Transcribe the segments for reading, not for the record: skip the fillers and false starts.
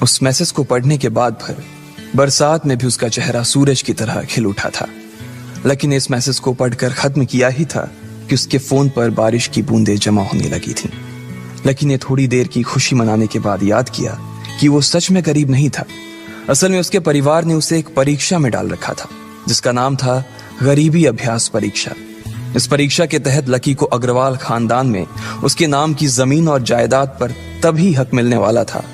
उस मैसेज को पढ़ने के बाद भर बरसात में भी उसका चेहरा सूरज की तरह खिल उठा था। लकी ने इस मैसेज को पढ़कर खत्म किया ही था कि उसके फोन पर बारिश की बूंदें जमा होने लगी थीं। लकी ने थोड़ी देर की खुशी मनाने के बाद याद किया कि वो सच में गरीब नहीं था। असल में उसके परिवार ने उसे एक परीक्षा में डाल रखा था जिसका नाम था गरीबी अभ्यास परीक्षा। इस परीक्षा के तहत लकी को अग्रवाल खानदान में उसके नाम की जमीन और जायदाद पर तभी हक मिलने वाला था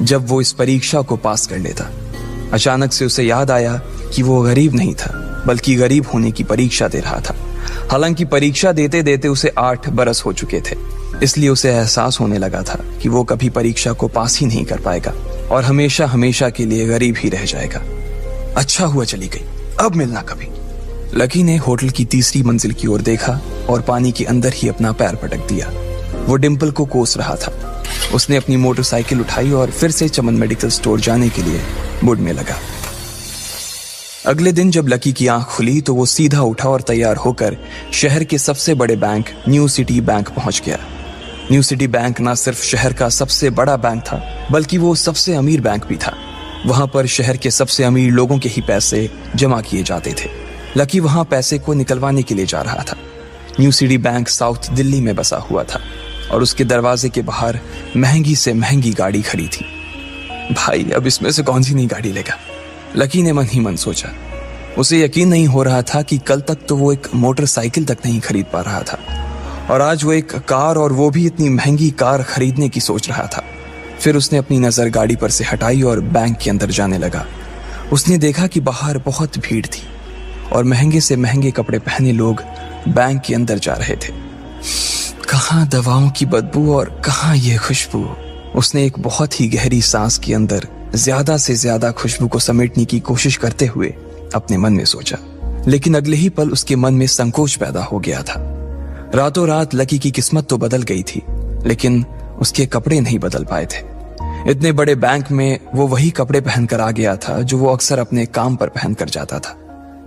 जब वो इस परीक्षा को पास कर लेता। अचानक से उसे याद आया कि वो गरीब नहीं था बल्कि गरीब होने की परीक्षा दे रहा था। हालांकि परीक्षा देते देते उसे 8 बरस हो चुके थे, इसलिए उसे एहसास होने लगा था कि वो कभी परीक्षा को पास ही नहीं कर पाएगा और हमेशा हमेशा के लिए गरीब ही रह जाएगा। अच्छा हुआ चली गई, अब मिलना कभी। लकी ने होटल की तीसरी मंजिल की ओर देखा और पानी के अंदर ही अपना पैर पटक दिया। वो डिम्पल को कोस रहा था। उसने अपनी मोटरसाइकिल उठाई और फिर से चमन मेडिकल स्टोर जाने के लिए मुड़ में लगा। अगले दिन जब लकी की आंख खुली तो वो सीधा उठा और तैयार होकर शहर के सबसे बड़े बैंक न्यू सिटी बैंक पहुंच गया। न्यू सिटी बैंक न सिर्फ शहर का सबसे बड़ा बैंक था बल्कि वो सबसे अमीर बैंक भी था। वहां पर शहर के सबसे अमीर लोगों के ही पैसे जमा किए जाते थे। लकी वहां पैसे को निकलवाने के लिए जा रहा था। New city bank south Delhi में बसा हुआ था और उसके दरवाजे के बाहर महंगी से महंगी गाड़ी खड़ी थी। भाई, अब इसमें से कौन सी नई गाड़ी लेगा, लकी ने मन ही मन सोचा। उसे यकीन नहीं हो रहा था कि कल तक तो वो एक मोटरसाइकिल तक नहीं खरीद पा रहा था और आज वो एक कार, और वो भी इतनी महंगी कार खरीदने की सोच रहा था। फिर उसने अपनी नजर गाड़ी पर से हटाई और बैंक के अंदर जाने लगा। उसने देखा कि बाहर बहुत भीड़ थी और महंगे से महंगे कपड़े पहने लोग बैंक के अंदर जा रहे थे। कहाँ दवाओं की बदबू और कहाँ ये खुशबू। उसने एक बहुत ही गहरी सांस के अंदर ज्यादा से ज्यादा खुशबू को समेटने की कोशिश करते हुए अपने मन में सोचा, लेकिन अगले ही पल उसके मन में संकोच पैदा हो गया था। रातों रात लकी की किस्मत तो बदल गई थी, लेकिन उसके कपड़े नहीं बदल पाए थे। इतने बड़े बैंक में वो वही कपड़े पहनकर आ गया था जो वो अक्सर अपने काम पर पहनकर जाता था।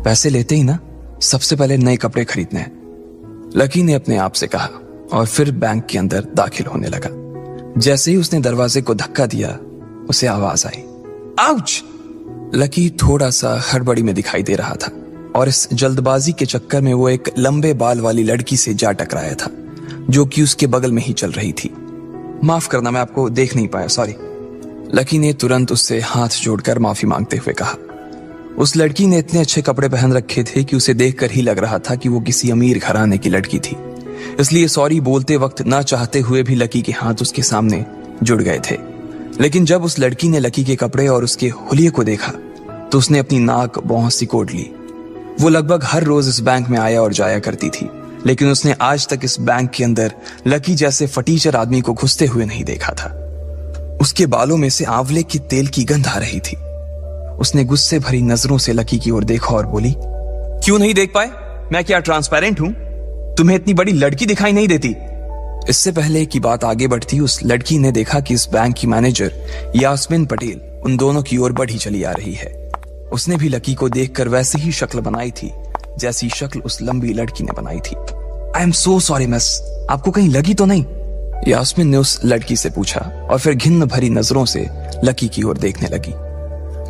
पैसे लेते ही ना सबसे पहले नए कपड़े खरीदने हैं, लकी ने अपने आप से कहा और फिर बैंक के अंदर दाखिल होने लगा। जैसे ही उसने दरवाजे को धक्का दिया, उसे आवाज आई, आउच! लकी थोड़ा सा हड़बड़ी में दिखाई दे रहा था और इस जल्दबाजी के चक्कर में वो एक लंबे बाल वाली लड़की से जा टकराया था जो कि उसके बगल में ही चल रही थी। माफ करना, मैं आपको देख नहीं पाया, सॉरी। लकी ने तुरंत उससे हाथ जोड़कर माफी मांगते हुए कहा। उस लड़की ने इतने अच्छे कपड़े पहन रखे थे कि उसे देखकर ही लग रहा था कि वो किसी अमीर घराने की लड़की थी, इसलिए सॉरी बोलते वक्त ना चाहते हुए भी लकी के हाथ उसके सामने जुड़ गए थे। लेकिन जब उस लड़की ने लकी के कपड़े और उसके हुलिये को देखा तो उसने अपनी नाक भौं सिकोड़ ली। वो लगभग हर रोज इस बैंक में आया और जाया करती थी, लेकिन उसने आज तक इस बैंक के अंदर लकी जैसे फटीचर आदमी को घुसते हुए नहीं देखा था। उसके बालों में से आंवले के तेल की गंध आ रही थी। उसने गुस्से भरी नजरों से लकी की ओर देखा और बोली, क्यों नहीं देख पाए? मैं क्या ट्रांसपेरेंट हूं? तुम्हें इतनी बड़ी लड़की दिखाई नहीं देती? इससे पहले कि बात आगे बढ़ती, उस लड़की ने देखा कि इस बैंक की मैनेजर यास्मीन पटेल उन दोनों की ओर बढ़ी चली आ रही है। उसने भी लकी को देखकर वैसी ही शक्ल बनाई थी जैसी शक्ल उस लंबी लड़की ने बनाई थी। I am so sorry miss, आपको कहीं लगी तो नहीं? यास्मीन ने उस लड़की से पूछा और फिर घिन्न भरी नजरों से लकी की ओर देखने लगी।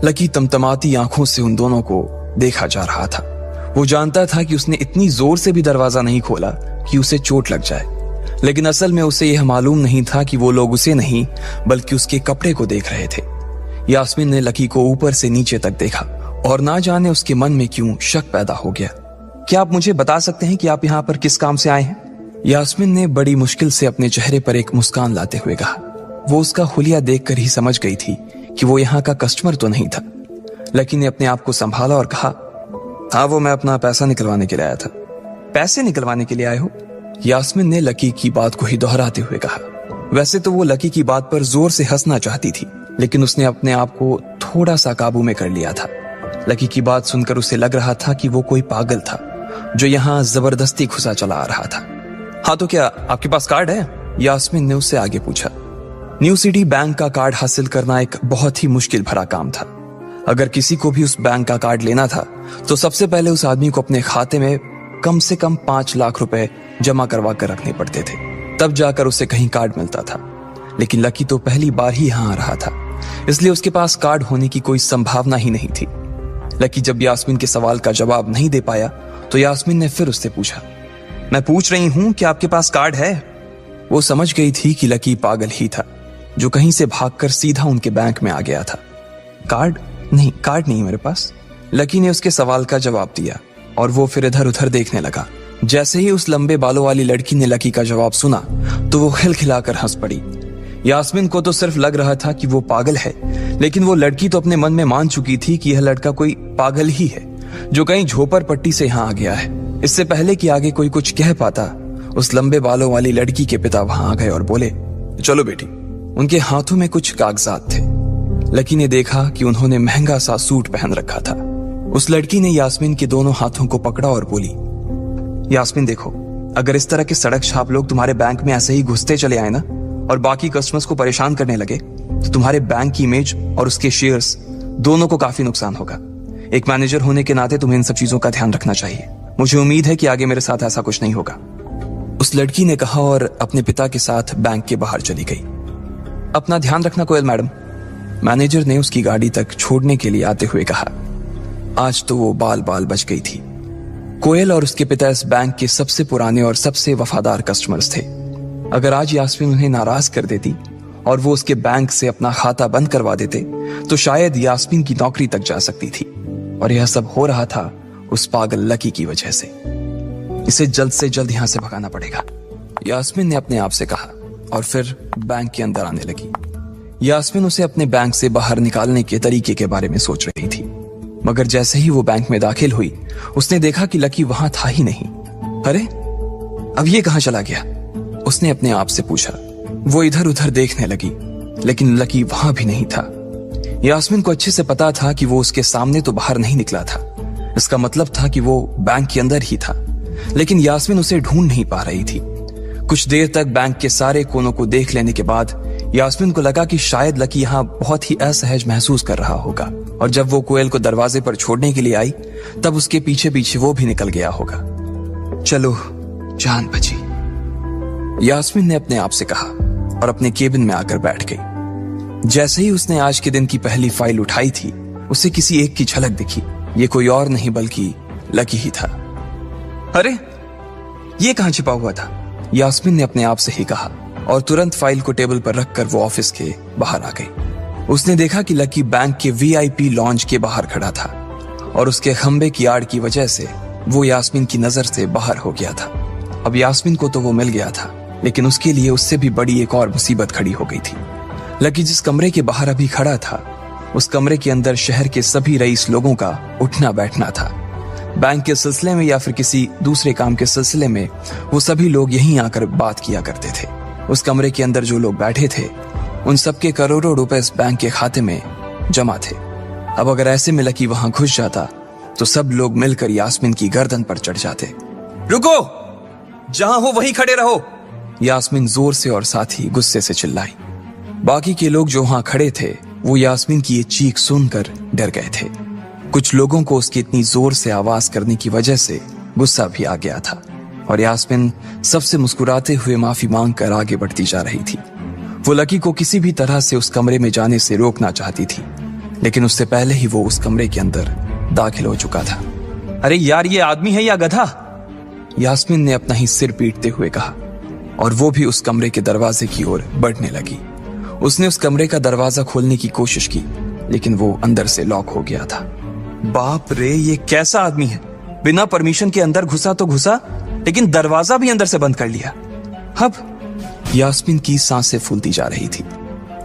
लकी तमतमाती आंखों से उन दोनों को देखा जा रहा था। वो जानता था कि उसने इतनी जोर से भी दरवाजा नहीं खोला कि उसे चोट लग जाए, लेकिन असल में उसे यह मालूम नहीं था कि वो लोग उसे नहीं बल्कि उसके कपड़े को देख रहे थे। यास्मीन ने लकी को ऊपर से नीचे तक देखा और ना जाने उसके मन में क्यों शक पैदा हो गया। क्या आप मुझे बता सकते हैं कि आप यहाँ पर किस काम से आए हैं? यास्मीन ने बड़ी मुश्किल से अपने चेहरे पर एक मुस्कान लाते हुए कहा। वो उसका हुलिया देखकर ही समझ गई थी कि वो यहाँ का कस्टमर तो नहीं था। लकी ने अपने आप को संभाला और कहा, हाँ, वो मैं अपना पैसा निकलवाने के लिए आया था। पैसे निकलवाने के लिए आए हो? यास्मीन ने लकी की बात को ही दोहराते हुए कहा। वैसे तो वो लकी की बात पर जोर से हंसना चाहती थी, लेकिन उसने अपने आप को थोड़ा सा काबू में कर लिया था। लकी की बात सुनकर उसे लग रहा था कि वो कोई पागल था जो यहाँ जबरदस्ती घुसा चला आ रहा था। हाँ, तो क्या आपके पास कार्ड है? यास्मीन ने उससे आगे पूछा। न्यू सिटी बैंक का कार्ड हासिल करना एक बहुत ही मुश्किल भरा काम था। अगर किसी को भी उस बैंक का कार्ड लेना था तो सबसे पहले उस आदमी को अपने खाते में कम से कम 5 लाख रुपए जमा करवा कर रखने पड़ते थे, तब जाकर उसे कहीं कार्ड मिलता था। लेकिन लकी तो पहली बार ही यहाँ आ रहा था, इसलिए उसके पास कार्ड होने की कोई संभावना ही नहीं थी। लकी जब यास्मीन के सवाल का जवाब नहीं दे पाया तो यास्मीन ने फिर उससे पूछा, मैं पूछ रही हूं कि आपके पास कार्ड है? वो समझ गई थी कि लकी पागल ही था जो कहीं से भागकर सीधा उनके बैंक में आ गया था। कार्ड नहीं मेरे पास। लकी ने उसके सवाल का जवाब दिया और वो फिर इधर उधर देखने लगा। जैसे ही उस लंबे बालों वाली लड़की ने लकी का जवाब सुना तो वो खिलखिलाकर हंस पड़ी। यास्मीन को तो सिर्फ लग रहा था कि वो पागल है, लेकिन वो लड़की तो अपने मन में मान चुकी थी कि यह लड़का कोई पागल ही है जो कहीं झोपड़ पट्टी से यहाँ आ गया है। इससे पहले कि आगे कोई कुछ कह पाता, उस लंबे बालों वाली लड़की के पिता वहां आ गए और बोले, चलो बेटी। उनके हाथों में कुछ कागजात थे। लकी ने देखा कि उन्होंने महंगा सा सूट पहन रखा था। उस लड़की ने यास्मीन के दोनों हाथों को पकड़ा और बोली, यास्मीन देखो, अगर इस तरह के सड़क छाप लोग तुम्हारे बैंक में ऐसे ही घुसते चले आए ना और बाकी कस्टमर्स को परेशान करने लगे तो तुम्हारे बैंक की इमेज और उसके शेयर्स दोनों को काफी नुकसान होगा। एक मैनेजर होने के नाते तुम्हें इन सब चीजों का ध्यान रखना चाहिए। मुझे उम्मीद है कि आगे मेरे साथ ऐसा कुछ नहीं होगा। उस लड़की ने कहा और अपने पिता के साथ बैंक के बाहर चली गई। अपना ध्यान रखना कोयल मैडम, मैनेजर ने उसकी गाड़ी तक छोड़ने के लिए आते हुए कहा। आज तो वो बाल बाल बच गई थी। कोयल और उसके पिता इस बैंक के सबसे पुराने और सबसे वफादार कस्टमर्स थे। अगर आज यास्मीन उन्हें नाराज कर देती और वो उसके बैंक से अपना खाता बंद करवा देते तो शायद यास्मीन की नौकरी तक जा सकती थी। और यह सब हो रहा था उस पागल लकी की वजह से। इसे जल्द से जल्द यहां से भगाना पड़ेगा, यास्मीन ने अपने आप से कहा और फिर बैंक के अंदर आने लगी। यास्मीन उसे अपने बैंक से बाहर निकालने के तरीके के बारे में सोच रही थी, मगर जैसे ही वो बैंक में दाखिल हुई उसने देखा कि लकी वहां था ही नहीं। अरे अब ये कहां चला गया? उसने अपने आप से पूछा। वो इधर उधर देखने लगी, लेकिन लकी वहां भी नहीं था। यास्मीन को अच्छे से पता था कि वो उसके सामने तो बाहर नहीं निकला था। इसका मतलब था कि वो बैंक के अंदर ही था, लेकिन यास्मीन उसे ढूंढ नहीं पा रही थी। कुछ देर तक बैंक के सारे कोनों को देख लेने के बाद यास्मीन को लगा कि शायद लकी यहाँ बहुत ही असहज महसूस कर रहा होगा, और जब वो कोयल को दरवाजे पर छोड़ने के लिए आई तब उसके पीछे पीछे वो भी निकल गया होगा। चलो जान बची, यास्मीन ने अपने आप से कहा और अपने केबिन में आकर बैठ गई। जैसे ही उसने आज के दिन की पहली फाइल उठाई थी उसे किसी एक की झलक दिखी। ये कोई और नहीं बल्कि लकी ही था। अरे ये कहां छिपा हुआ था? यास्मीन ने अपने आप से ही कहा और तुरंत फाइल को टेबल पर रखकर वो ऑफिस के बाहर आ गई। उसने देखा कि लकी बैंक के वीआईपी लॉन्ज के बाहर खड़ा था और उसके खंबे की आड़ की वजह से वो यास्मीन की नजर से बाहर हो गया था। अब यास्मीन को तो वो मिल गया था, लेकिन उसके लिए उससे भी बड़ी एक और मुसीबत खड़ी हो गई थी। लकी जिस कमरे के बाहर अभी खड़ा था उस कमरे के अंदर शहर के सभी रईस लोगों का उठना बैठना था। बैंक के सिलसिले में या फिर किसी दूसरे काम के सिलसिले में वो सभी लोग यहीं आकर बात किया करते थे। उस कमरे के अंदर जो लोग बैठे थे उन सबके करोड़ों रुपए इस बैंक के खाते में जमा थे। अब अगर ऐसे में लकी वहां घुस जाता तो सब लोग मिलकर यास्मीन की गर्दन पर चढ़ जाते। रुको, जहां हो वहीं खड़े रहो, यास्मीन जोर से और साथ ही गुस्से से चिल्लाई। बाकी के लोग जो वहां खड़े थे वो यास्मीन की ये चीख सुनकर डर गए थे। कुछ लोगों को उसकी इतनी जोर से आवाज करने की वजह से गुस्सा भी आ गया था और यास्मीन सबसे मुस्कुराते हुए माफी मांगकर आगे बढ़ती जा रही थी। वो लकी को किसी भी तरह से उस कमरे में जाने से रोकना चाहती थी, लेकिन उससे पहले ही वो उस कमरे के अंदर दाखिल हो चुका था। अरे यार, ये आदमी है या गधा? यास्मीन ने अपना ही सिर पीटते हुए कहा और वो भी उस कमरे के दरवाजे की ओर बढ़ने लगी। उसने उस कमरे का दरवाजा खोलने की कोशिश की, लेकिन वो अंदर से लॉक हो गया था। बाप रे, ये कैसा आदमी है? बिना परमिशन के अंदर घुसा तो घुसा, लेकिन दरवाजा भी अंदर से बंद कर लिया। अब यास्मीन की सांसें फूलती जा रही थी।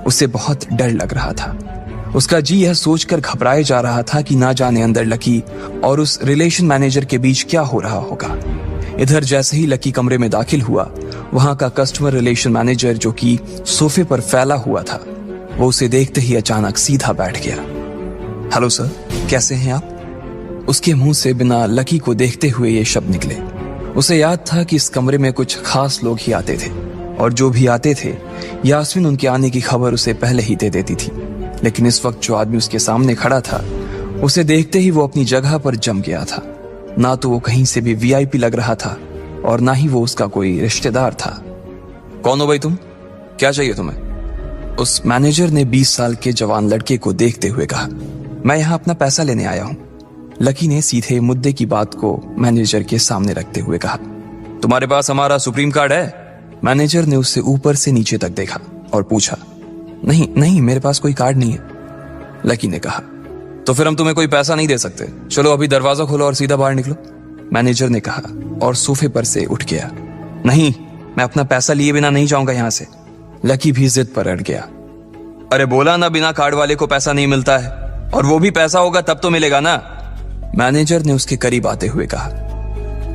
उसे बहुत डर लग रहा था। उसका जी यह सोचकर घबराए जा रहा था कि ना जाने अंदर लकी और उस रिलेशन मैनेजर के बीच क्या हो रहा होगा। इधर जैसे ही लकी कमरे में दाखिल हुआ, वहां का कस्टमर रिलेशन मैनेजर जो कि सोफे पर फैला हुआ था, वो उसे देखते ही अचानक सीधा बैठ गया। हेलो सर, कैसे हैं आप? उसके मुंह से बिना लकी को देखते हुए ये शब्द निकले। उसे याद था कि इस कमरे में कुछ खास लोग ही आते थे और जो भी आते थे यास्मीन उनके आने की खबर उसे पहले ही दे देती थी। लेकिन इस वक्त जो आदमी उसके सामने खड़ा था उसे देखते ही वो अपनी जगह पर जम गया था। ना तो वो कहीं से भी वीआईपी लग रहा था और ना ही वो उसका कोई रिश्तेदार था। कौन हो भाई तुम? क्या चाहिए तुम्हें? उस मैनेजर ने 20 साल के जवान लड़के को देखते हुए कहा, मैं यहां अपना पैसा लेने आया हूं। लकी ने सीधे मुद्दे की बात को मैनेजर के सामने रखते हुए कहा, तुम्हारे पास हमारा सुप्रीम कार्ड है? मैनेजर ने उससे ऊपर से नीचे तक देखा और पूछा, नहीं नहीं, मेरे पास कोई कार्ड नहीं है। लकी ने कहा, तो फिर हम तुम्हें कोई पैसा नहीं दे सकते। चलो अभी दरवाजा खोलो और सीधा बाहर निकलो। मैनेजर ने कहा और सोफे पर से उठ गया। नहीं, मैं अपना पैसा लिए बिना नहीं जाऊंगा यहां से। लकी भी जिद पर अड़ गया। अरे बोला ना, बिना कार्ड वाले को पैसा नहीं मिलता है, और वो भी पैसा होगा तब तो मिलेगा ना। मैनेजर ने उसके करीब आते हुए कहा,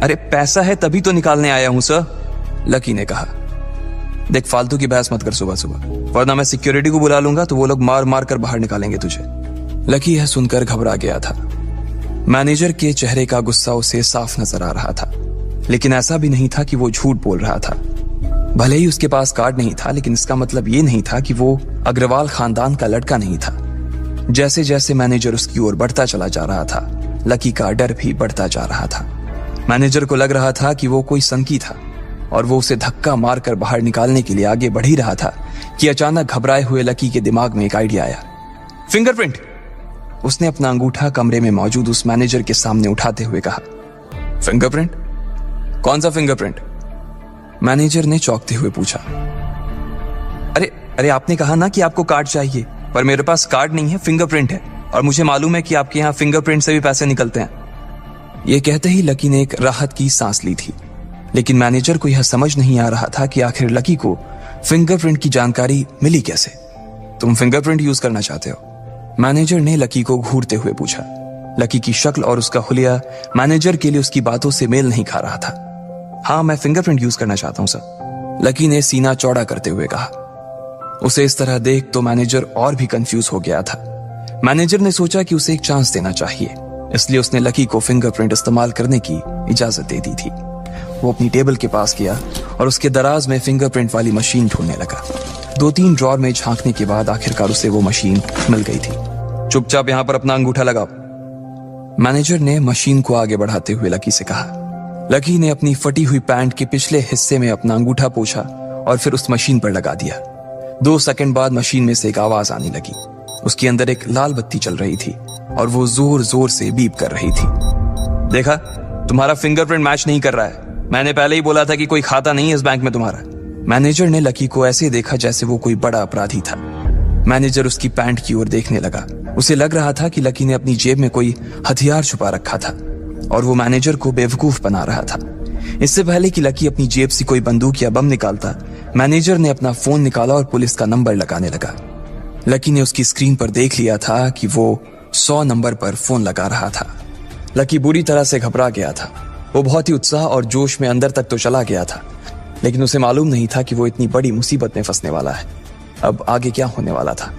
अरे पैसा है तभी तो निकालने आया हूं सर। लकी ने कहा, देख फालतू की बहस मत कर सुबह सुबह, वरना मैं सिक्योरिटी को बुला लूंगा तो वो लोग मार मार कर बाहर निकालेंगे तुझे। लकी यह सुनकर घबरा गया था। मैनेजर के चेहरे का गुस्सा उसे साफ नजर आ रहा था, लेकिन ऐसा भी नहीं था कि वो झूठ बोल रहा था। भले ही उसके पास कार्ड नहीं था, लेकिन इसका मतलब ये नहीं था कि वो अग्रवाल खानदान का लड़का नहीं था। जैसे जैसे मैनेजर उसकी ओर बढ़ता चला जा रहा था, लकी का डर भी बढ़ता जा रहा था। मैनेजर को लग रहा था कि वो कोई संकी था और वो उसे धक्का मारकर बाहर निकालने के लिए आगे बढ़ ही रहा था कि अचानक घबराए हुए लकी के दिमाग में एक आइडिया आया। फिंगरप्रिंट! उसने अपना अंगूठा कमरे में मौजूद उस मैनेजर के सामने उठाते हुए कहा। फिंगरप्रिंट? कौन सा फिंगरप्रिंट? मैनेजर ने चौंकते हुए पूछा। अरे अरे, आपने कहा ना कि आपको कार्ड चाहिए, पर मेरे पास कार्ड नहीं है, फिंगरप्रिंट है, और मुझे मालूम है कि आपके यहाँ फिंगरप्रिंट से भी पैसे निकलते हैं। यह कहते ही लकी ने एक राहत की सांस ली थी, लेकिन मैनेजर को यह समझ नहीं आ रहा था कि आखिर लकी को फिंगरप्रिंट की जानकारी मिली कैसे। तुम फिंगरप्रिंट यूज करना चाहते हो? मैनेजर ने लकी को घूरते हुए पूछा। लकी की शक्ल और उसका हुलिया मैनेजर के लिए उसकी बातों से मेल नहीं खा रहा था। हाँ, मैं फिंगरप्रिंट यूज करना चाहता हूं सर, लकी ने सीना चौड़ा करते हुए कहा। उसे इस तरह देख तो मैनेजर और भी कंफ्यूज हो गया था। मैनेजर ने सोचा कि उसे एक चांस देना चाहिए, इसलिए उसने लकी को फिंगरप्रिंट इस्तेमाल करने की इजाजत दे दी थी। वो अपनी टेबल के पास गया और उसके दराज में फिंगरप्रिंट वाली मशीन ढूंढने लगा। 2-3 ड्रॉर में झांकने के बाद आखिरकार उसे वो मशीन मिल गई थी। चुपचाप यहां पर अपना अंगूठा लगाओ, मैनेजर ने मशीन को आगे बढ़ाते हुए लकी से कहा। लकी ने अपनी फटी हुई पैंट के पिछले हिस्से में अपना अंगूठा पोंछा और फिर उस मशीन पर लगा दिया। 2 सेकंड बाद मशीन में से एक आवाज आने लगी। उसके अंदर एक लाल बत्ती चल रही थी और वो जोर जोर से बीप कर रही थी। देखा, तुम्हारा फिंगरप्रिंट मैच नहीं कर रहा है। मैंने पहले ही बोला था कि कोई खाता नहीं है इस बैंक में तुम्हारा। मैनेजर ने लकी को ऐसे देखा जैसे वो कोई बड़ा अपराधी था। मैनेजर उसकी पैंट की ओर देखने लगा। उसे लग रहा था कि लकी ने अपनी जेब में कोई हथियार छुपा रखा था और वो मैनेजर को बेवकूफ बना रहा था। इससे पहले कि लकी अपनी जेब से कोई बंदूक या बम निकालता, मैनेजर ने अपना फोन निकाला और पुलिस का नंबर लगाने लगा। लकी ने उसकी स्क्रीन पर देख लिया था कि वो 100 नंबर पर फोन लगा रहा था। लकी बुरी तरह से घबरा गया था। वो बहुत ही उत्साह और जोश में अंदर तक तो चला गया था, लेकिन उसे मालूम नहीं था कि वो इतनी बड़ी मुसीबत में फंसने वाला है। अब आगे क्या होने वाला था?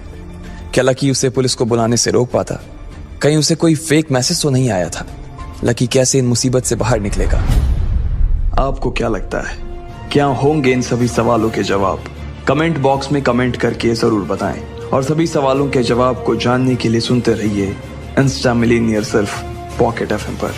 क्या लकी उसे पुलिस को बुलाने से रोक पाता? कहीं उसे कोई फेक मैसेज तो नहीं आया था? लकी कैसे इन मुसीबत से बाहर निकलेगा? आपको क्या लगता है, क्या होंगे इन सभी सवालों के जवाब? कमेंट बॉक्स में कमेंट करके जरूर बताएं, और सभी सवालों के जवाब को जानने के लिए सुनते रहिए इंस्टा मिलीनियर सिर्फ पॉकेट FM पर।